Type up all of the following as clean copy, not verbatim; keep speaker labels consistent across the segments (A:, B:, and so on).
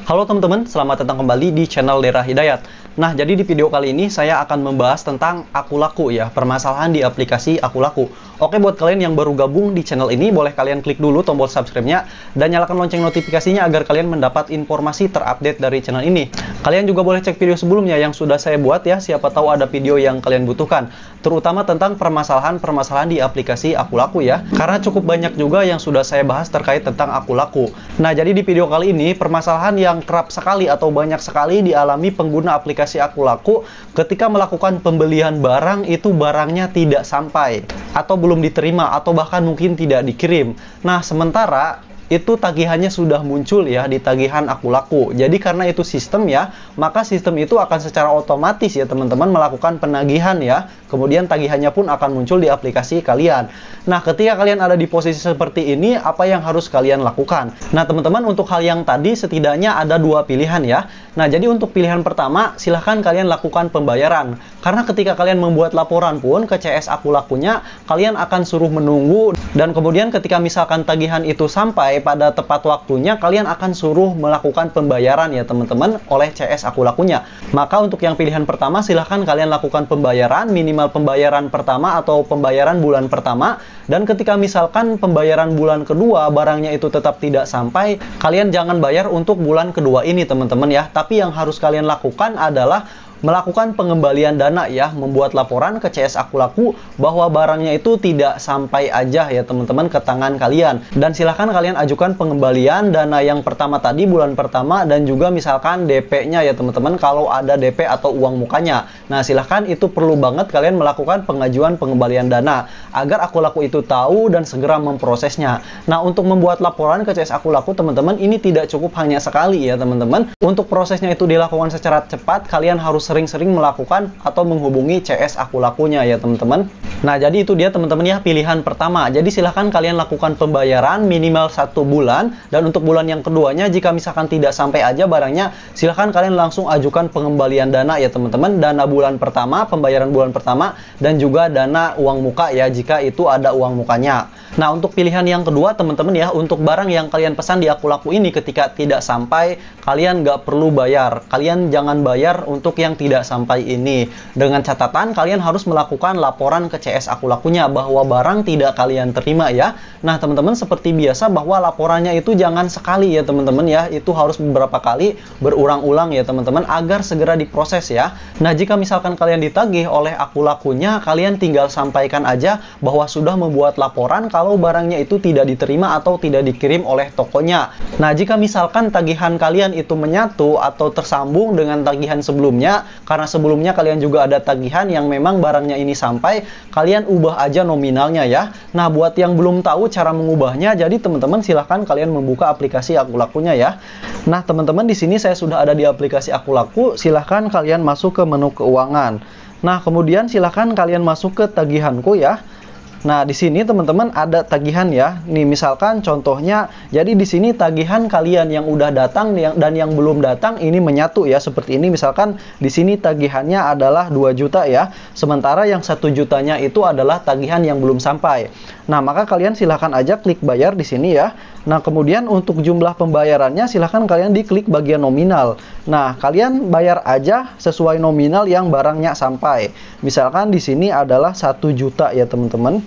A: Halo teman-teman, selamat datang kembali di channel Dera Hidayat. Nah, jadi di video kali ini saya akan membahas tentang Akulaku ya, permasalahan di aplikasi Akulaku. Oke, buat kalian yang baru gabung di channel ini, boleh kalian klik dulu tombol subscribe-nya dan nyalakan lonceng notifikasinya agar kalian mendapat informasi terupdate dari channel ini. Kalian juga boleh cek video sebelumnya yang sudah saya buat ya, siapa tahu ada video yang kalian butuhkan, terutama tentang permasalahan-permasalahan di aplikasi Akulaku ya. Karena cukup banyak juga yang sudah saya bahas terkait tentang Akulaku. Nah, jadi di video kali ini permasalahan yang kerap sekali atau banyak sekali dialami pengguna aplikasi Akulaku ketika melakukan pembelian barang itu barangnya tidak sampai atau belum diterima atau bahkan mungkin tidak dikirim. Nah, sementara itu tagihannya sudah muncul ya di tagihan Akulaku. Jadi karena itu sistem ya, maka sistem itu akan secara otomatis ya teman-teman melakukan penagihan ya. Kemudian tagihannya pun akan muncul di aplikasi kalian. Nah, ketika kalian ada di posisi seperti ini, apa yang harus kalian lakukan? Nah, teman-teman, untuk hal yang tadi setidaknya ada dua pilihan ya. Nah, jadi untuk pilihan pertama, silahkan kalian lakukan pembayaran. Karena ketika kalian membuat laporan pun ke CS Akulakunya, kalian akan suruh menunggu. Dan kemudian ketika misalkan tagihan itu sampai pada tepat waktunya, kalian akan suruh melakukan pembayaran ya teman-teman oleh CS Akulakunya. Maka untuk yang pilihan pertama, silahkan kalian lakukan pembayaran, minimal pembayaran pertama atau pembayaran bulan pertama. Dan ketika misalkan pembayaran bulan kedua barangnya itu tetap tidak sampai, kalian jangan bayar untuk bulan kedua ini teman-teman ya. Tapi yang harus kalian lakukan adalah melakukan pengembalian dana ya, membuat laporan ke CS Akulaku bahwa barangnya itu tidak sampai aja ya teman-teman ke tangan kalian. Dan silahkan kalian ajukan pengembalian dana yang pertama tadi bulan pertama dan juga misalkan DP-nya ya teman-teman kalau ada DP atau uang mukanya. Nah, silahkan itu perlu banget kalian melakukan pengajuan pengembalian dana agar Akulaku itu tahu dan segera memprosesnya. Nah, untuk membuat laporan ke CS Akulaku teman-teman ini tidak cukup hanya sekali ya teman-teman. Untuk prosesnya itu dilakukan secara cepat, kalian harus sering-sering melakukan atau menghubungi CS Akulakunya ya teman-teman. Nah, jadi itu dia teman-teman ya pilihan pertama. Jadi silahkan kalian lakukan pembayaran minimal 1 bulan. Dan untuk bulan yang keduanya, jika misalkan tidak sampai aja barangnya, silahkan kalian langsung ajukan pengembalian dana ya teman-teman. Dana bulan pertama, pembayaran bulan pertama, dan juga dana uang muka ya jika itu ada uang mukanya. Nah, untuk pilihan yang kedua teman-teman ya, untuk barang yang kalian pesan di Akulaku ini ketika tidak sampai, kalian nggak perlu bayar. Kalian jangan bayar untuk yang tidak sampai ini. Dengan catatan kalian harus melakukan laporan ke CS Akulakunya bahwa barang tidak kalian terima ya. Nah, teman-teman, seperti biasa bahwa laporannya itu jangan sekali ya teman-teman ya. Itu harus beberapa kali berulang-ulang ya teman-teman agar segera diproses ya. Nah, jika misalkan kalian ditagih oleh Akulakunya, kalian tinggal sampaikan aja bahwa sudah membuat laporan kalau barangnya itu tidak diterima atau tidak dikirim oleh tokonya. Nah, jika misalkan tagihan kalian itu menyatu atau tersambung dengan tagihan sebelumnya, karena sebelumnya kalian juga ada tagihan yang memang barangnya ini sampai, kalian ubah aja nominalnya ya. Nah, buat yang belum tahu cara mengubahnya, jadi teman-teman silahkan kalian membuka aplikasi Akulakunya ya. Nah, teman-teman, di sini saya sudah ada di aplikasi Akulaku. Silahkan kalian masuk ke menu keuangan. Nah, kemudian silahkan kalian masuk ke tagihanku ya. Nah, di sini teman-teman ada tagihan ya. Nih, misalkan contohnya, jadi di sini tagihan kalian yang udah datang dan yang belum datang ini menyatu ya. Seperti ini, misalkan di sini tagihannya adalah 2 juta ya. Sementara yang 1 jutanya itu adalah tagihan yang belum sampai. Nah, maka kalian silahkan aja klik bayar di sini ya. Nah, kemudian untuk jumlah pembayarannya silahkan kalian diklik bagian nominal. Nah, kalian bayar aja sesuai nominal yang barangnya sampai. Misalkan di sini adalah 1 juta ya teman-teman.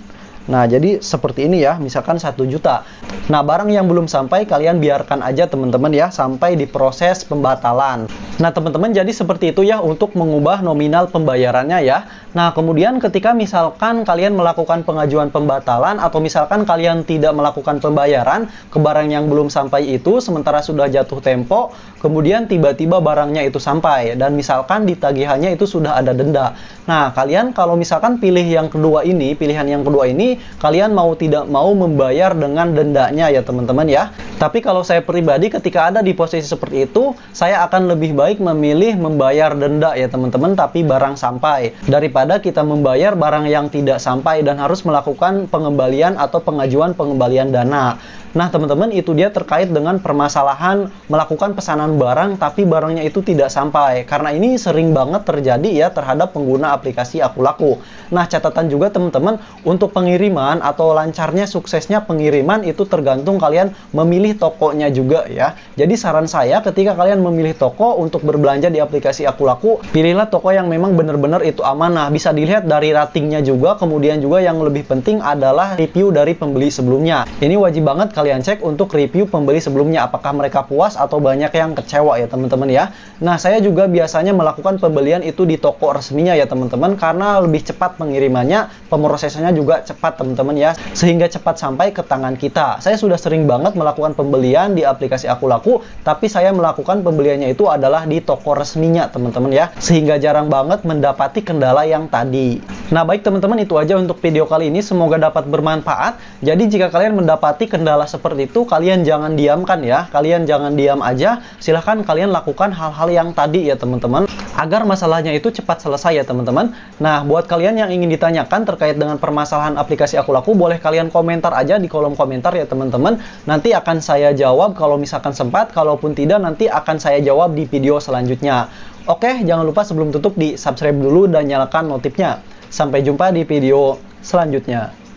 A: Nah, jadi seperti ini ya, misalkan 1 juta. Nah, barang yang belum sampai kalian biarkan aja teman-teman ya, sampai diproses pembatalan. Nah, teman-teman, jadi seperti itu ya untuk mengubah nominal pembayarannya ya. Nah, kemudian ketika misalkan kalian melakukan pengajuan pembatalan atau misalkan kalian tidak melakukan pembayaran ke barang yang belum sampai itu, sementara sudah jatuh tempo, kemudian tiba-tiba barangnya itu sampai dan misalkan di tagihannya itu sudah ada denda. Nah, kalian kalau misalkan pilih yang kedua ini, pilihan yang kedua ini, kalian mau tidak mau membayar dengan dendanya ya teman-teman ya. Tapi kalau saya pribadi ketika ada di posisi seperti itu, saya akan lebih baik memilih membayar denda ya teman-teman, tapi barang sampai, daripada kita membayar barang yang tidak sampai dan harus melakukan pengembalian atau pengajuan pengembalian dana. Nah, teman-teman, itu dia terkait dengan permasalahan melakukan pesanan barang tapi barangnya itu tidak sampai. Karena ini sering banget terjadi ya terhadap pengguna aplikasi Akulaku. Nah, catatan juga teman-teman, untuk pengiriman pengiriman atau lancarnya suksesnya pengiriman itu tergantung kalian memilih tokonya juga ya. Jadi saran saya ketika kalian memilih toko untuk berbelanja di aplikasi Akulaku, pilihlah toko yang memang benar-benar itu amanah. Bisa dilihat dari ratingnya juga, kemudian juga yang lebih penting adalah review dari pembeli sebelumnya. Ini wajib banget kalian cek untuk review pembeli sebelumnya, apakah mereka puas atau banyak yang kecewa ya teman-teman ya. Nah, saya juga biasanya melakukan pembelian itu di toko resminya ya teman-teman, karena lebih cepat pengirimannya, pemrosesannya juga cepat teman-teman ya, sehingga cepat sampai ke tangan kita. Saya sudah sering banget melakukan pembelian di aplikasi Akulaku, tapi saya melakukan pembeliannya itu adalah di toko resminya teman-teman ya, sehingga jarang banget mendapati kendala yang tadi. Nah baik teman-teman, itu aja untuk video kali ini, semoga dapat bermanfaat. Jadi jika kalian mendapati kendala seperti itu, kalian jangan diamkan ya, kalian jangan diam aja, silahkan kalian lakukan hal-hal yang tadi ya teman-teman, agar masalahnya itu cepat selesai ya teman-teman. Nah buat kalian yang ingin ditanyakan terkait dengan permasalahan aplikasi Akulaku, boleh kalian komentar aja di kolom komentar ya teman-teman. Nanti akan saya jawab kalau misalkan sempat, kalaupun tidak nanti akan saya jawab di video selanjutnya. Oke, jangan lupa sebelum tutup di subscribe dulu dan nyalakan notifnya. Sampai jumpa di video selanjutnya.